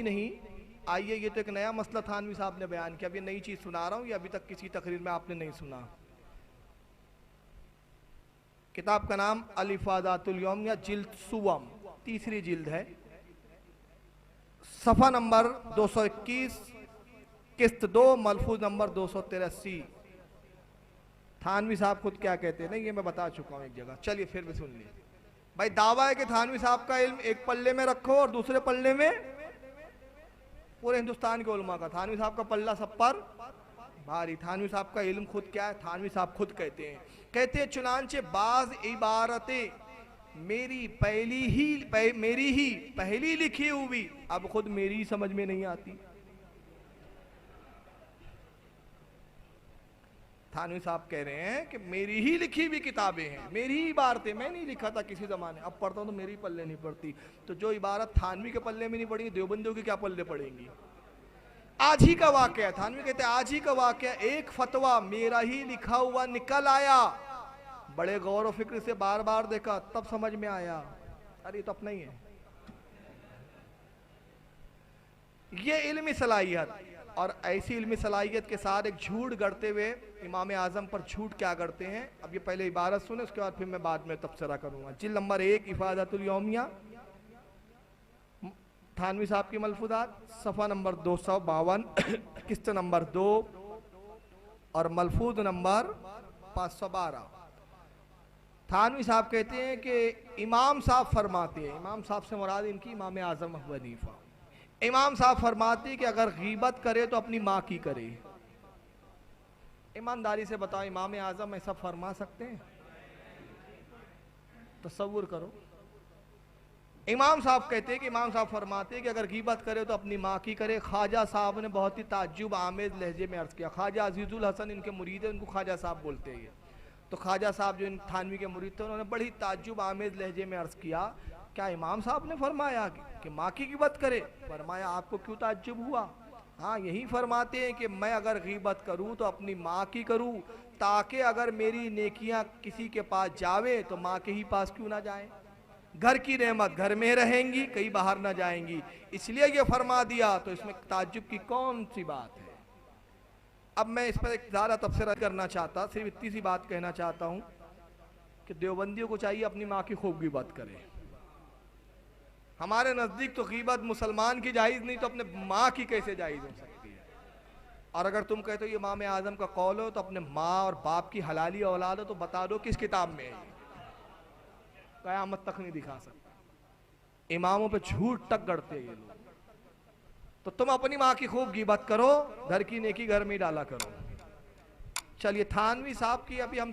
नहीं। आइए, ये तो एक नया मसला थानवी साहब ने बयान किया। अब ये नई चीज़ सुना रहा हूँ, ये अभी तक किसी तकरीर में आपने नहीं सुना। किताब का नाम अल-इफादातुल यौमिया, जिल्द सुवम, तीसरी जिल्द है, सफ़ा नंबर 221, किस्त 2, मलफूज नंबर 283। थानवी साहब खुद क्या कहते हैं, नहीं ये मैं बता चुका हूँ एक जगह। चलिए फिर भी सुन लीजिए। भाई दावा है कि थानवी साहब का इल्म एक पल्ले में रखो और दूसरे पल्ले में पूरे हिंदुस्तान के उलमा का। थानवी साहब का पल्ला सब पर भारी। थानवी साहब का इल्म खुद क्या है, थानवी साहब खुद कहते हैं चुनांचे बाज इबारतें मेरी पहली लिखी हुई अब खुद मेरी समझ में नहीं आती। थानवी साहब कह रहे हैं कि मेरी ही लिखी हुई किताबें हैं, मेरी ही इबारतें, मैं नहीं लिखा था किसी ज़माने, अब पढ़ता हूँ तो मेरी पल्ले नहीं पड़ती। तो जो इबारत थानवी के पल्ले में नहीं पड़ेंगी, देवबंदियों के क्या पल्ले पड़ेंगी। आज ही का वाकया, थानवी कहते हैं आज ही का वाकया, एक फतवा मेरा ही लिखा हुआ निकल आया। बड़े गौर और फिक्र से बार बार देखा, तब समझ में आया अरे तो अपना ही है। ये इल्मी सलाहियत, और ऐसी इल्मी सलाहियत के साथ एक झूठ गढ़ते हुए इमाम आज़म पर झूठ क्या करते हैं। अब ये पहले इबारत सुने, उसके बाद फिर मैं बाद में तबसरा करूंगा। जिल्द नंबर 1 इफादतुल यौमिया, थानवी साहब की मलफूजात, सफ़ा नंबर 252, किस्त नंबर 2 और मलफूज नंबर 512। थानवी साहब कहते हैं कि इमाम साहब फरमाते हैं, इमाम साहब से मुराद इनकी इमाम आज़म अबू हनीफा, इमाम साहब फरमाते हैं कि अगर गीबत करे तो अपनी माँ की करे। ईमानदारी से बताओ, इमाम आज़म ऐसा फरमा सकते हैं? तसव्वुर करो। इमाम साहब कहते हैं कि इमाम साहब फरमाते हैं कि अगर गीबत करे तो अपनी माँ की करे। ख्वाजा साहब ने बहुत ही ताज्जुब आमेज लहजे में अर्ज़ किया। ख्वाजा अजीजुल हसन इनके मुरीद हैं, उनको ख्वाजा साहब बोलते हैं। तो ख्वाजा साहब जो इन थानवी के मुरीद थे, उन्होंने बड़ी ताज्जुब आमेज लहजे में अर्ज़ किया, क्या इमाम साहब ने फरमाया कि माँ की गीबत करे? फरमाया आपको क्यों ताज्जुब हुआ? हाँ, यही फरमाते हैं कि मैं अगर गीबत करूँ तो अपनी माँ की करूँ, ताकि अगर मेरी नेकियाँ किसी के पास जावे तो माँ के ही पास क्यों ना जाए। घर की नेमत घर में रहेंगी, कहीं बाहर ना जाएंगी, इसलिए ये फरमा दिया। तो इसमें ताज्जुब की कौन सी बात है। अब मैं इस पर एक ज़्यादा तबसरा करना चाहता, सिर्फ इतनी सी बात कहना चाहता हूँ कि देवबंदियों को चाहिए अपनी माँ की खूब गीबत करें। हमारे नज़दीक तो गीबत मुसलमान की जायज़ नहीं, तो अपने माँ की कैसे जायज़ हो सकती है। और अगर तुम कहते हो ये इमाम आज़म का कौल हो, तो अपने माँ और बाप की हलाली औलाद हो तो बता दो किस किताब में है। क़यामत तक नहीं दिखा सकता। इमामों पे झूठ तक गढ़ते हैं ये लोग। तो तुम अपनी माँ की खूब गीबत करो, घर की नेकी घर में डाला करो। चलिए, थानवी साहब की अभी हम